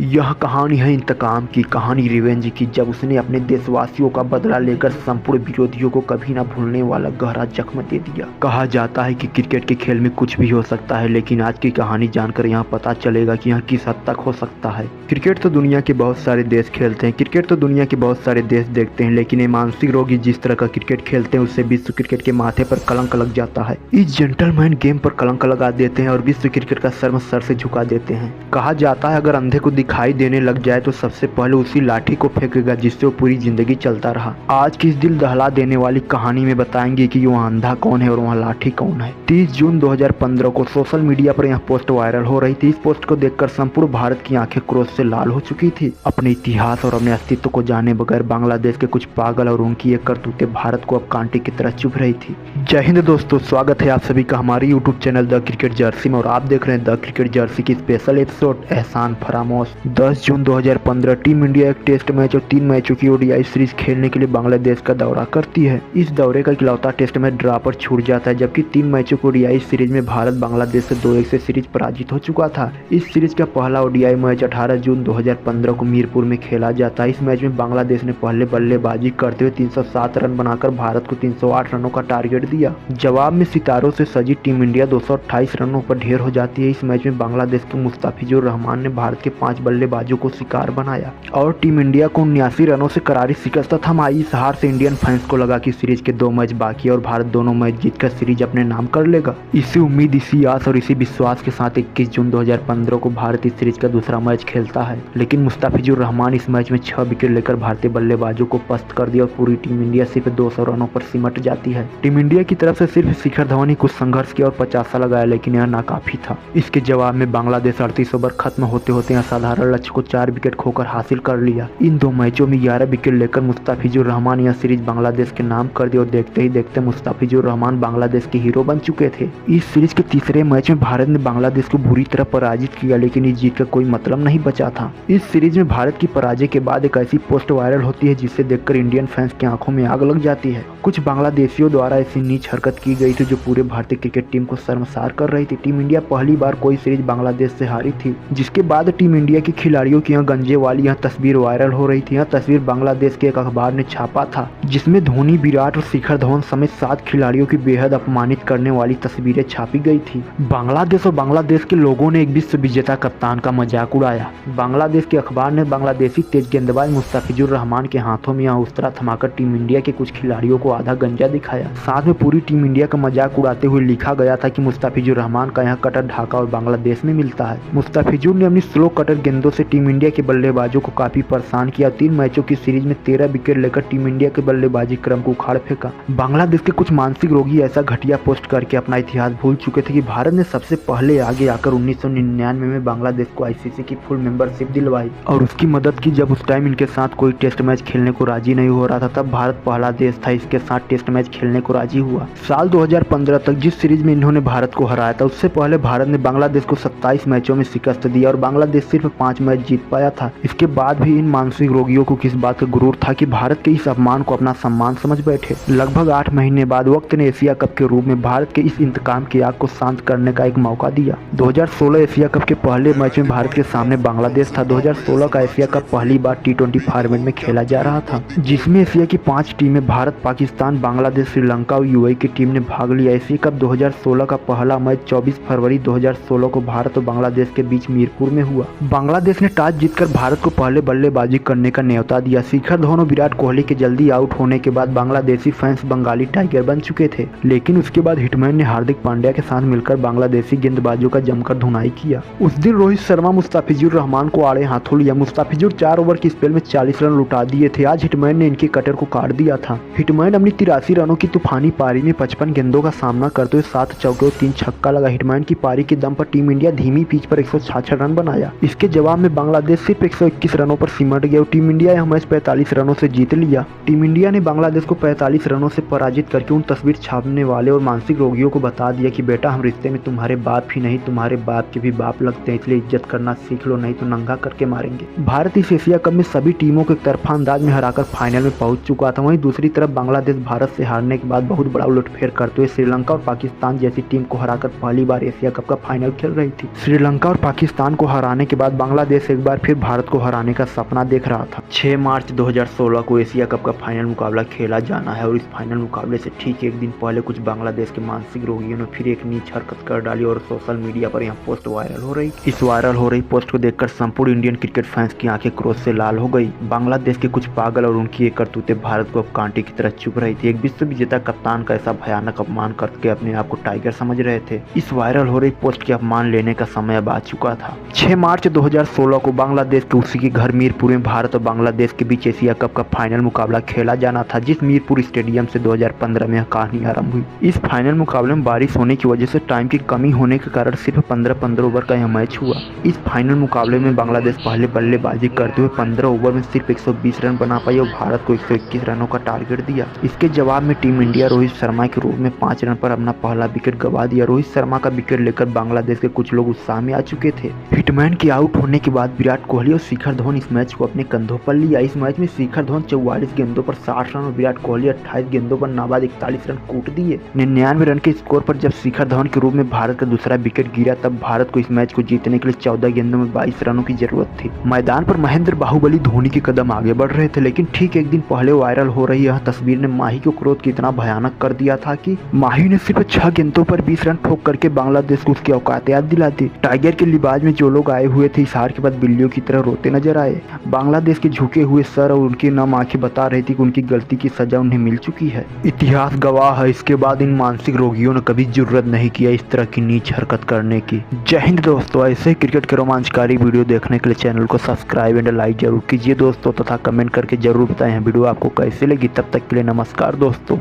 यह कहानी है इंतकाम की, कहानी रिवेंज की, जब उसने अपने देशवासियों का बदला लेकर संपूर्ण विरोधियों को कभी न भूलने वाला गहरा जख्म दे दिया। कहा जाता है कि क्रिकेट के खेल में कुछ भी हो सकता है, लेकिन आज की कहानी जानकर यहाँ पता चलेगा कि यह किस हद तक हो सकता है। क्रिकेट तो दुनिया के बहुत सारे देश खेलते हैं, क्रिकेट तो दुनिया के बहुत सारे देश देखते हैं, लेकिन ये मानसिक रोगी जिस तरह का क्रिकेट खेलते हैं उससे विश्व क्रिकेट के माथे पर कलंक लग जाता है। इस जेंटलमैन गेम पर कलंक लगा देते हैं और विश्व क्रिकेट का शर्म सर से झुका देते हैं। कहा जाता है अगर अंधे को दिखाई देने लग जाए तो सबसे पहले उसी लाठी को फेंकेगा जिससे वो पूरी जिंदगी चलता रहा। आज की इस दिल दहला देने वाली कहानी में बताएंगे कि वह अंधा कौन है और वह लाठी कौन है। 30 जून 2015 को सोशल मीडिया पर यह पोस्ट वायरल हो रही थी। इस पोस्ट को देखकर संपूर्ण भारत की आंखें क्रोध से लाल हो चुकी थी। अपने इतिहास और अपने अस्तित्व को जाने बगैर बांग्लादेश के कुछ पागल और उनकी एक करतूतें भारत को अब कांटे की तरह चुभ रही थी। जय हिंद दोस्तों, स्वागत है आप सभी का हमारे YouTube channel the cricket Jersey में और आप देख रहे हैं द क्रिकेट जर्सी की स्पेशल एपिसोड एहसान फरामोश। 10 जून 2015 टीम इंडिया एक टेस्ट मैच और 3 मैचों की ओडीआई सीरीज खेलने के लिए बांग्लादेश का दौरा करती है। इस दौरे का इकलौता टेस्ट मैच ड्रा पर छूट जाता है, जबकि 3 मैचों की ओडीआई सीरीज में भारत बांग्लादेश से 2-1 से सीरीज पराजित हो चुका था। इस सीरीज का पहला ओडीआई मैच 18 जून 2015 को मीरपुर में खेला जाता है। इस मैच में बांग्लादेश ने पहले बल्लेबाजी करते हुए 307 रन बनाकर भारत को 308 रनों का टारगेट दिया। जवाब में सितारों से सजी टीम इंडिया 228 रनों पर ढेर हो जाती है। इस मैच में बांग्लादेश के मुस्ताफिजुर रहमान ने भारत के 5 बल्लेबाजों को शिकार बनाया और टीम इंडिया को 79 रनों से करारी शिकस्त थमाई। इस हार से इंडियन फैंस को लगा कि सीरीज के 2 मैच बाकी और भारत दोनों मैच जीतकर सीरीज अपने नाम कर लेगा। इसी उम्मीद, इसी आस और इसी विश्वास के साथ 21 जून 2015 को भारत इस सीरीज का दूसरा मैच खेलता है, लेकिन मुस्ताफिजुर रहमान इस मैच में 6 विकेट लेकर भारतीय बल्लेबाजों को पस्त कर दिया और पूरी टीम इंडिया सिर्फ 200 रनों पर सिमट जाती है। टीम इंडिया की तरफ से सिर्फ शिखर धवन ही कुछ संघर्ष किया और 50 लगाया, लेकिन यह नाकाफी था। इसके जवाब में बांग्लादेश 38 ओवर खत्म होते होते असाधारण लक्ष्य को 4 विकेट खोकर हासिल कर लिया। इन 2 मैचों में 11 विकेट लेकर मुस्ताफिजुर रहमान यह सीरीज बांग्लादेश के नाम कर दी और देखते ही देखते मुस्ताफिजुर रहमान बांग्लादेश के हीरो बन चुके थे। इस सीरीज के तीसरे मैच में भारत ने बांग्लादेश को बुरी तरह पराजित किया, लेकिन इस जीत का कोई मतलब नहीं बचा था। इस सीरीज में भारत की पराजय के बाद एक ऐसी पोस्ट वायरल होती है जिसे देखकर इंडियन फैंस की आंखों में आग लग जाती है। कुछ बांग्लादेशियों द्वारा ऐसी नीच हरकत की गई थी जो पूरे भारतीय क्रिकेट टीम को शर्मसार कर रही थी। टीम इंडिया पहली बार कोई सीरीज बांग्लादेश से हारी थी, जिसके बाद टीम इंडिया के खिलाड़ियों की यह गंजे वाली यह तस्वीर वायरल हो रही थी। यह तस्वीर बांग्लादेश के एक अखबार ने छापा था, जिसमें धोनी, विराट और शिखर धवन समेत 7 खिलाड़ियों की बेहद अपमानित करने वाली तस्वीरें छापी गई थी। बांग्लादेश और बांग्लादेश के लोगों ने एक विश्व विजेता कप्तान का मजाक उड़ाया। बांग्लादेश के अखबार ने बांग्लादेशी तेज गेंदबाज मुस्ताफिजुर रहमान के हाथों में यह उस्तरा थमाकर टीम इंडिया के कुछ खिलाड़ियों को आधा गंजा दिखाया। साथ में पूरी टीम इंडिया का मजाक उड़ाते हुए लिखा गया था कि मुस्ताफिजुर रहमान का यह कटर ढाका और बांग्लादेश में मिलता है। मुस्ताफिजुर ने अपनी स्लो कटर गेंदों से टीम इंडिया के बल्लेबाजों को काफी परेशान किया। 3 मैचों की सीरीज में 13 विकेट लेकर टीम इंडिया के बल्लेबाजी क्रम को उखाड़ फेंका। बांग्लादेश के कुछ मानसिक रोगी ऐसा घटिया पोस्ट करके अपना इतिहास भूल चुके थे कि भारत ने सबसे पहले आगे आकर 1999 में बांग्लादेश को आईसीसी की फुल मेंबरशिप दिलवाई और उसकी मदद की। जब उस टाइम इनके साथ कोई टेस्ट मैच खेलने को राजी नहीं हो रहा था, तब भारत पहला देश था इसके साथ टेस्ट मैच खेलने को राजी हुआ। साल 2015 तक जिस सीरीज में इन्होंने भारत को हराया था, उससे पहले भारत ने बांग्लादेश को 27 मैचों में शिकस्त दी और बांग्लादेश सिर्फ 5 मैच जीत पाया था। इसके बाद भी इन मानसिक रोगियों को किस बात का गुरूर था कि भारत के इस अपमान को अपना सम्मान समझ बैठे। लगभग 8 महीने बाद वक्त ने एशिया कप के रूप में भारत के इस इंतकाम की आग को शांत करने का एक मौका दिया। 2016 एशिया कप के पहले मैच में भारत के सामने बांग्लादेश था। 2016 का एशिया कप पहली बार T20 फॉर्मेट में खेला जा रहा था, जिसमें एशिया की 5 टीमें भारत, पाकिस्तान, बांग्लादेश, श्रीलंका और यूएई की टीम ने भाग लिया। एशिया कप 2016 का पहला मैच 24 फरवरी 2016 को भारत और बांग्लादेश के बीच मीरपुर में हुआ। बांग्लादेश ने टॉस जीतकर भारत को पहले बल्लेबाजी करने का न्योता दिया। शिखर धवन और विराट कोहली के जल्दी आउट होने के बाद बांग्लादेशी फैंस बंगाली टाइगर बन चुके थे, लेकिन उसके बाद हिटमैन ने हार्दिक पांड्या के साथ मिलकर बांग्लादेशी गेंदबाजों का जमकर धुनाई किया। उस दिन रोहित शर्मा मुस्ताफिजुर रहमान को आड़े हाथों लिया। मुस्ताफिजुर 4 ओवर की स्पेल में 40 रन लुटा दिए थे। आज हिटमैन ने इनके कटर को काट दिया था। हिटमैन अपनी 83 रनों की तूफानी पारी में 55 गेंदों का सामना करते हुए 7 चौके और 3 छक्का लगा। हिटमैन की पारी के दम पर टीम इंडिया धीमी पिच पर 166 रन बनाया। इसके जवाब में बांग्लादेश सिर्फ 121 रनों पर सिमट गया और टीम इंडिया यह मैच 45 रनों से जीत लिया। टीम इंडिया ने बांग्लादेश को 45 रनों से पराजित करके उन तस्वीर छापने वाले और मानसिक रोगियों को बता दिया कि बेटा, हम रिश्ते में तुम्हारे बाप ही नहीं, तुम्हारे बाप के भी बाप लगते हैं, इसलिए इज्जत करना सीख लो, नहीं तो नंगा करके मारेंगे। भारत इस एशिया कप में सभी टीमों को एक तरफा अंदाज में हराकर फाइनल में पहुंच चुका था। वहीं दूसरी तरफ बांग्लादेश भारत से हारने के बाद बहुत बड़ा उलटफेर करते हुए श्रीलंका और पाकिस्तान जैसी टीम को हराकर पहली बार एशिया कप का फाइनल खेल रही थी। श्रीलंका और पाकिस्तान को हराने के बाद बांग्लादेश एक बार फिर भारत को हराने का सपना देख रहा था। 6 मार्च 2016 को एशिया कप का फाइनल मुकाबला खेला जाना है और इस फाइनल मुकाबले से ठीक एक दिन पहले कुछ बांग्लादेश के मानसिक रोगियों ने फिर एक नीच हरकत कर डाली और सोशल मीडिया पर यह पोस्ट वायरल हो रही। इस वायरल हो रही पोस्ट को देखकर संपूर्ण इंडियन क्रिकेट फैंस की आंखें क्रोध से लाल हो गई। बांग्लादेश के कुछ पागल और उनकी एक करतूतें भारत को अब कांटे की तरह चुभ रही थी। एक विश्व विजेता कप्तान का ऐसा भयानक अपमान करके अपने आप को टाइगर समझ रहे थे। इस वायरल हो रही पोस्ट के अपमान लेने का समय अब आ चुका था। 6 मार्च 2016 को बांग्लादेश के उसी के घर मीरपुर में भारत और बांग्लादेश के बीच एशिया कप का फाइनल मुकाबला खेला जाना था, जिस मीरपुर स्टेडियम से 2015 में यह कहानी आरंभ हुई। इस फाइनल मुकाबले में बारिश होने की वजह से टाइम की कमी होने के कारण सिर्फ 15 ओवर का यह मैच हुआ। इस फाइनल मुकाबले में बांग्लादेश पहले बल्लेबाजी करते हुए 15 ओवर में सिर्फ 120 रन बना पाई और भारत को 121 रनों का टारगेट दिया। इसके जवाब में टीम इंडिया रोहित शर्मा के रूप में 5 रन पर अपना पहला विकेट गंवा दिया। रोहित शर्मा का विकेट लेकर बांग्लादेश के कुछ लोग उत्साह में आ चुके थे। हिटमैन के आउट होने के बाद विराट कोहली और शिखर धवन इस मैच को अपने कंधों पर लिया। इस मैच में शिखर धवन 44 गेंदों पर 60 रन और विराट कोहली 28 गेंदों पर नाबाद 41 रन कूट दिए। 99 रन के स्कोर पर जब शिखर धवन के रूप में भारत का दूसरा विकेट गिरा, तब भारत को इस मैच को जीतने के लिए 14 गेंदों में 22 रनों की जरूरत थी। मैदान पर महेंद्र बाहुबली धोनी के कदम आगे बढ़ रहे थे, लेकिन ठीक एक दिन पहले वायरल हो रही यह तस्वीर ने माही को क्रोध कितना भयानक कर दिया था कि माही ने सिर्फ 6 गेंदों पर 20 रन ठोक करके बांग्लादेश को उसकी औकात याद दिला दी। टाइगर के लिबाज में जो लोग आए हुए थे, इस हार के बाद बिल्लियों की तरह रोते नजर आए। बांग्लादेश के झुके हुए सर और उनकी नम आंखें बता रही थी कि उनकी गलती की सजा उन्हें मिल चुकी है। इतिहास गवाह है, इसके बाद इन मानसिक रोगियों ने कभी जरूरत नहीं किया इस तरह की नीच हरकत करने की। जय हिंद दोस्तों, ऐसे क्रिकेट के रोमांचकारी वीडियो देखने के लिए चैनल को सब्सक्राइब एंड लाइक जरूर कीजिए दोस्तों, तथा कमेंट करके जरूर बताएं वीडियो आपको कैसे लगी। तब तक के लिए नमस्कार दोस्तों।